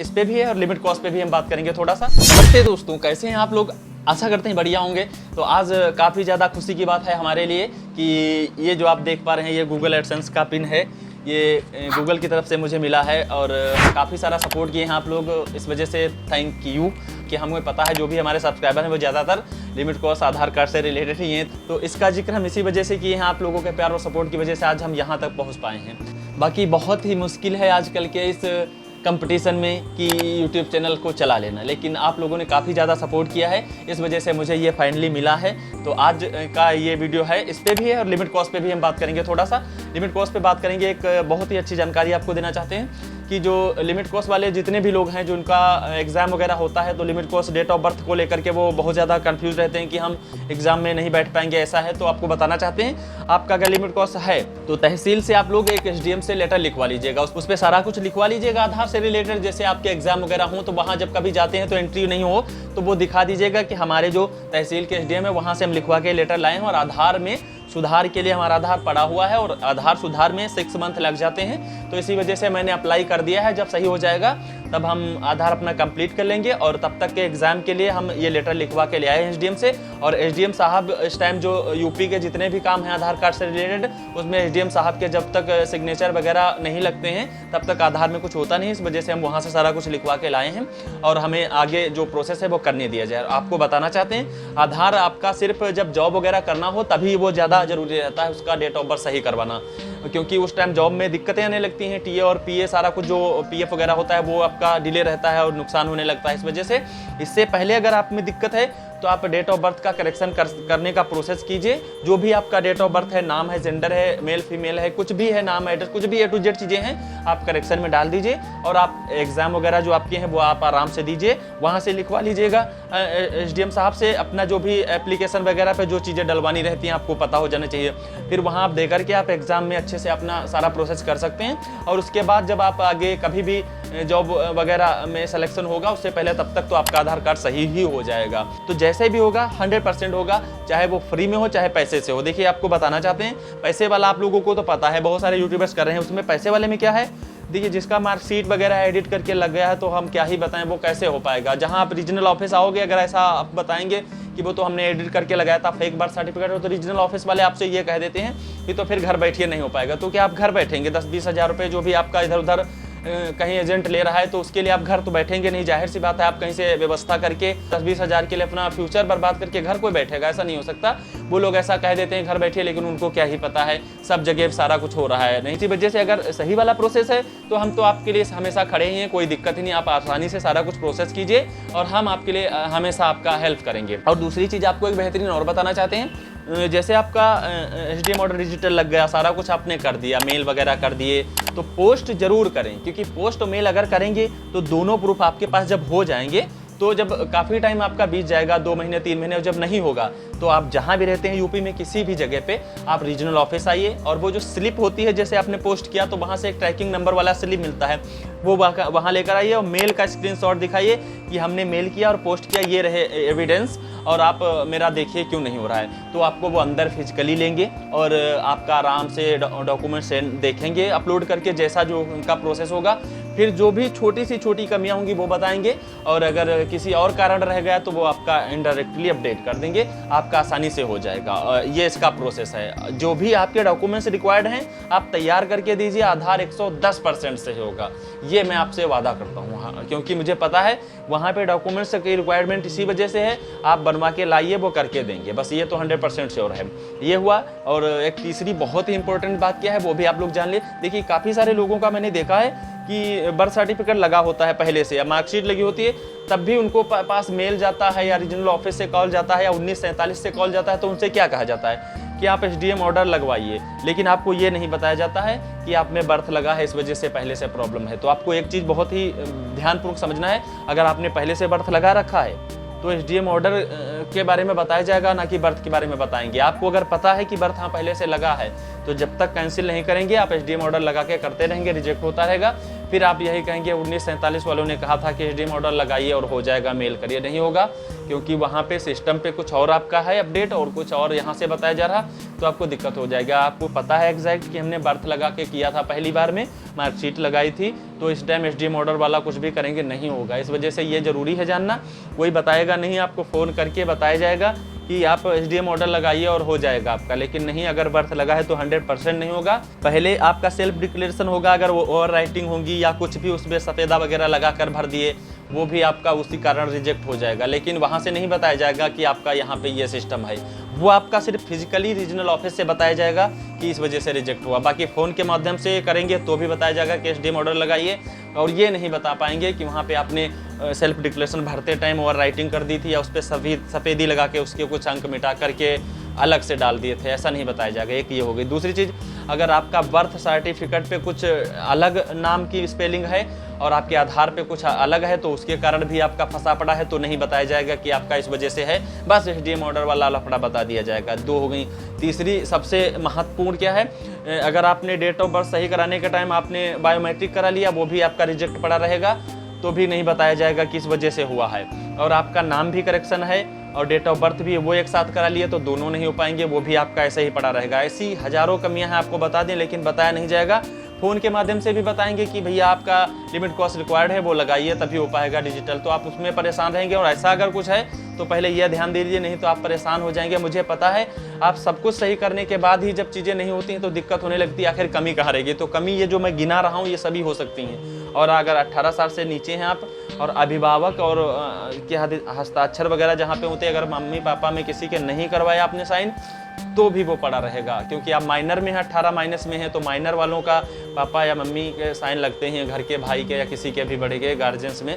इस पे भी है और लिमिट कॉस्ट पे भी हम बात करेंगे थोड़ा सा। नमस्ते दोस्तों, कैसे हैं आप लोग? आशा करते हैं बढ़िया होंगे। तो आज काफ़ी ज़्यादा खुशी की बात है हमारे लिए कि ये जो आप देख पा रहे हैं ये गूगल एडसेंस का पिन है। ये गूगल की तरफ से मुझे मिला है और काफ़ी सारा सपोर्ट किए हैं आप लोग, इस वजह से थैंक यू। कि हमें पता है जो भी हमारे सब्सक्राइबर हैं वो ज़्यादातर लिमिट कॉस्ट आधार कार्ड से रिलेटेड ही हैं, तो इसका जिक्र हम इसी वजह से किए हैं। आप लोगों के प्यार और सपोर्ट की वजह से आज हम यहाँ तक पहुँच पाए हैं। बाकी बहुत ही मुश्किल है आजकल के इस कंपटीशन में कि यूट्यूब चैनल को चला लेना, लेकिन आप लोगों ने काफ़ी ज़्यादा सपोर्ट किया है, इस वजह से मुझे ये फाइनली मिला है। तो आज का ये वीडियो है, इस पे भी है और लिमिट कॉस्ट पे भी हम बात करेंगे थोड़ा सा। लिमिट कॉस्ट पे बात करेंगे, एक बहुत ही अच्छी जानकारी आपको देना चाहते हैं कि जो लिमिट कॉस्ट वाले जितने भी लोग हैं जो उनका एग्ज़ाम वगैरह होता है, तो limit cost date of birth को लेकर के वो बहुत ज़्यादा कंफ्यूज रहते हैं कि हम एग्ज़ाम में नहीं बैठ पाएंगे, ऐसा है। तो आपको बताना चाहते हैं, आपका अगर लिमिट कॉस्ट है तो तहसील से आप लोग एक SDM से लेटर लिखवा लीजिएगा, उस पर सारा कुछ लिखवा लीजिएगा आधार से रिलेटेड। जैसे आपके एग्जाम वगैरह हो तो वहाँ जब कभी जाते हैं तो एंट्री नहीं हो तो वो दिखा दीजिएगा कि हमारे जो तहसील के SDM है वहाँ से हम लिखवा के लेटर लाए हैं और आधार में सुधार के लिए हमारा आधार पड़ा हुआ है और आधार सुधार में 6 मंथ लग जाते हैं। तो इसी वजह से मैंने अप्लाई कर दिया है, जब सही हो जाएगा तब हम आधार अपना कंप्लीट कर लेंगे और तब तक के एग्ज़ाम के लिए हम ये लेटर लिखवा के ले आए SDM से। और SDM साहब इस टाइम जो यूपी के जितने भी काम हैं आधार कार्ड से रिलेटेड, उसमें SDM साहब के जब तक सिग्नेचर वगैरह नहीं लगते हैं तब तक आधार में कुछ होता नहीं। इस वजह से हम वहाँ से सारा कुछ लिखवा के लाए हैं और हमें आगे जो प्रोसेस है वो करने दिया जाए। आपको बताना चाहते हैं, आधार आपका सिर्फ जब जॉब वगैरह करना हो तभी वो ज़्यादा ज़रूरी रहता है, उसका डेट ऑफ बर्थ सही करवाना, क्योंकि उस टाइम जॉब में दिक्कतें आने लगती हैं। TA और PA सारा कुछ जो PF वगैरह होता है वो आपका डिले रहता है और नुकसान होने लगता है। इस वजह से इससे पहले अगर आप में दिक्कत है तो आप डेट ऑफ बर्थ का करेक्शन करने का प्रोसेस कीजिए। जो भी आपका डेट ऑफ बर्थ है, नाम है, जेंडर है, मेल फीमेल है, कुछ भी है, नाम एड्रेस कुछ भी A to Z चीज़ें हैं, आप करेक्शन में डाल दीजिए और आप एग्ज़ाम वगैरह जो आपके हैं वो आप आराम से दीजिए, वहाँ से लिखवा लीजिएगा SDM साहब से। अपना जो भी एप्लीकेशन वगैरह पे जो चीज़ें डलवानी रहती हैं आपको पता हो जाना चाहिए, फिर वहाँ आप दे करके आप एग्ज़ाम में अच्छे से अपना सारा प्रोसेस कर सकते हैं। और उसके बाद जब आप आगे कभी भी जॉब वगैरह में सिलेक्शन होगा उससे पहले तब तक तो आपका आधार कार्ड सही ही हो जाएगा। तो जैसे भी होगा 100% होगा, चाहे वो फ्री में हो चाहे पैसे से हो। देखिए आपको बताना चाहते हैं, पैसे वाला आप लोगों को तो पता है, बहुत सारे यूट्यूबर्स कर रहे हैं, उसमें पैसे वाले में क्या है, देखिए जिसका मार्कशीट वगैरह एडिट करके लग गया है तो हम क्या ही बताएं वो कैसे हो पाएगा। जहां आप रीजनल ऑफिस आओगे, अगर ऐसा आप बताएंगे कि वो तो हमने एडिट करके लगाया था, फेक बर्थ सर्टिफिकेट हो, तो रीजनल ऑफिस वाले आपसे ये कह देते हैं कि तो फिर घर बैठिए नहीं हो पाएगा। तो क्या आप घर बैठेंगे? 10-20 हज़ार रुपये जो भी आपका इधर उधर कहीं एजेंट ले रहा है तो उसके लिए आप घर तो बैठेंगे नहीं। जाहिर सी बात है, आप कहीं से व्यवस्था करके 10-20 हज़ार के लिए अपना फ्यूचर बर्बाद करके घर कोई बैठेगा? ऐसा नहीं हो सकता। वो लोग ऐसा कह देते हैं घर बैठिए, लेकिन उनको क्या ही पता है सब जगह सारा कुछ हो रहा है नहीं। इसी वजह से अगर सही वाला प्रोसेस है तो हम तो आपके लिए हमेशा खड़े ही हैं, कोई दिक्कत ही नहीं। आप आसानी से सारा कुछ प्रोसेस कीजिए और हम आपके लिए हमेशा आपका हेल्प करेंगे। और दूसरी चीज़ आपको एक बेहतरीन और बताना चाहते हैं, जैसे आपका SDM ऑर्डर डिजिटल लग गया, सारा कुछ आपने कर दिया, मेल वगैरह कर दिए, तो पोस्ट जरूर करें, क्योंकि पोस्ट और मेल अगर करेंगे तो दोनों प्रूफ आपके पास जब हो जाएंगे तो जब काफ़ी टाइम आपका बीत जाएगा, 2 महीने 3 महीने, जब नहीं होगा तो आप जहाँ भी रहते हैं यूपी में किसी भी जगह पे आप रीजनल ऑफिस आइए और वो जो स्लिप होती है, जैसे आपने पोस्ट किया तो वहाँ से एक ट्रैकिंग नंबर वाला स्लिप मिलता है, वो वहाँ लेकर आइए और मेल का स्क्रीनशॉट दिखाइए कि हमने मेल किया और पोस्ट किया, ये रहे एविडेंस, और आप मेरा देखिए क्यों नहीं हो रहा है। तो आपको वो अंदर फिजिकली लेंगे और आपका आराम से डॉक्यूमेंट्स देखेंगे अपलोड करके, जैसा जो उनका प्रोसेस होगा, फिर जो भी छोटी सी छोटी कमियां होंगी वो बताएंगे और अगर किसी और कारण रह गया तो वो आपका इनडायरेक्टली अपडेट कर देंगे, आपका आसानी से हो जाएगा। ये इसका प्रोसेस है। जो भी आपके डॉक्यूमेंट्स रिक्वायर्ड हैं आप तैयार करके दीजिए, आधार 110% से होगा, ये मैं आपसे वादा करता हूँ। हाँ, क्योंकि मुझे पता है वहाँ पे डॉक्यूमेंट्स की रिक्वायरमेंट इसी वजह से है, आप बनवा के लाइए वो करके देंगे, बस ये तो 100% श्योर है। ये हुआ। और एक तीसरी बहुत ही इंपॉर्टेंट बात क्या है वो भी आप लोग जान ले। देखिए काफ़ी सारे लोगों का मैंने देखा है कि बर्थ सर्टिफिकेट लगा होता है पहले से या मार्कशीट लगी होती है, तब भी उनको पास मेल जाता है या रीजनल ऑफिस से कॉल जाता है या 1947 से कॉल जाता है, तो उनसे क्या कहा जाता है कि आप SDM ऑर्डर लगवाइए, लेकिन आपको ये नहीं बताया जाता है कि आप में बर्थ लगा है, इस वजह से पहले से प्रॉब्लम है। तो आपको एक चीज़ बहुत ही ध्यानपूर्वक समझना है, अगर आपने पहले से बर्थ लगा रखा है तो SDM ऑर्डर के बारे में बताया जाएगा, ना कि बर्थ के बारे में बताएंगे। आपको अगर पता है कि बर्थ हाँ पहले से लगा है तो जब तक कैंसिल नहीं करेंगे आप SDM ऑर्डर लगा के करते रहेंगे, रिजेक्ट होता रहेगा, फिर आप यही कहेंगे 1947 वालों ने कहा था कि एचडीएम ऑर्डर लगाइए और हो जाएगा, मेल करिए। नहीं होगा, क्योंकि वहाँ पे सिस्टम पे कुछ और आपका है अपडेट और कुछ और यहाँ से बताया जा रहा, तो आपको दिक्कत हो जाएगा। आपको पता है एग्जैक्ट कि हमने बर्थ लगा के किया था पहली बार में, मार्कशीट लगाई थी, तो इस टाइम एचडीएम ऑर्डर वाला कुछ भी करेंगे नहीं होगा। इस वजह से ये ज़रूरी है जानना। कोई बताएगा नहीं, आपको फ़ोन करके बताया जाएगा कि आप एचडीएम ऑर्डर लगाइए और हो जाएगा आपका, लेकिन नहीं, अगर बर्थ लगा है तो 100% नहीं होगा। पहले आपका सेल्फ डिक्लेरेशन होगा, अगर वो ओवर राइटिंग होंगी या कुछ भी उसमें सफ़ेदा वगैरह लगा कर भर दिए, वो भी आपका उसी कारण रिजेक्ट हो जाएगा। लेकिन वहाँ से नहीं बताया जाएगा कि आपका यहाँ पे ये सिस्टम है, वो आपका सिर्फ फिजिकली रीजनल ऑफिस से बताया जाएगा कि इस वजह से रिजेक्ट हुआ। बाकी फ़ोन के माध्यम से करेंगे तो भी बताया जाएगा कि एचडीएम ऑर्डर लगाइए, और ये नहीं बता पाएंगे कि वहाँ पे आपने सेल्फ डिक्लेरेशन भरते टाइम ओवर राइटिंग कर दी थी या उस पर सफ़ेदी लगा के उसके कुछ अंक मिटा करके अलग से डाल दिए थे, ऐसा नहीं बताया जाएगा। एक ये हो गई। दूसरी चीज़, अगर आपका बर्थ सर्टिफिकेट पे कुछ अलग नाम की स्पेलिंग है और आपके आधार पे कुछ अलग है, तो उसके कारण भी आपका फंसा पड़ा है, तो नहीं बताया जाएगा कि आपका इस वजह से है, बस एचडीएम ऑर्डर वाला लफड़ा बता दिया जाएगा। 2 हो गई। तीसरी सबसे महत्वपूर्ण क्या है, अगर आपने डेट ऑफ बर्थ सही कराने के टाइम आपने बायोमेट्रिक करा लिया, वो भी आपका रिजेक्ट पड़ा रहेगा, तो भी नहीं बताया जाएगा किस वजह से हुआ है। और आपका नाम भी करेक्शन है और डेट ऑफ बर्थ भी वो एक साथ करा लिए, तो दोनों नहीं हो पाएंगे, वो भी आपका ऐसे ही पड़ा रहेगा। ऐसी हज़ारों कमियां हैं, आपको बता दें, लेकिन बताया नहीं जाएगा। फ़ोन के माध्यम से भी बताएंगे कि भैया आपका लिमिट कॉस्ट रिक्वायर्ड है, वो लगाइए तभी हो पाएगा डिजिटल, तो आप उसमें परेशान रहेंगे। और ऐसा अगर कुछ है तो पहले यह ध्यान दे दीजिए, नहीं तो आप परेशान हो जाएंगे। मुझे पता है आप सब कुछ सही करने के बाद ही जब चीज़ें नहीं होती हैं तो दिक्कत होने लगती है, आखिर कमी कहाँ रहेगी। तो कमी ये जो मैं गिना रहा हूँ ये सभी हो सकती हैं। और अगर 18 साल से नीचे हैं आप और अभिभावक और के हस्ताक्षर वगैरह जहाँ पे होते हैं, अगर मम्मी पापा में किसी के नहीं करवाया आपने साइन, तो भी वो पड़ा रहेगा, क्योंकि आप माइनर में हैं, 18 माइनस में है, तो माइनर वालों का पापा या मम्मी के साइन लगते हैं, घर के भाई के या किसी के भी बड़े के गार्जियंस में।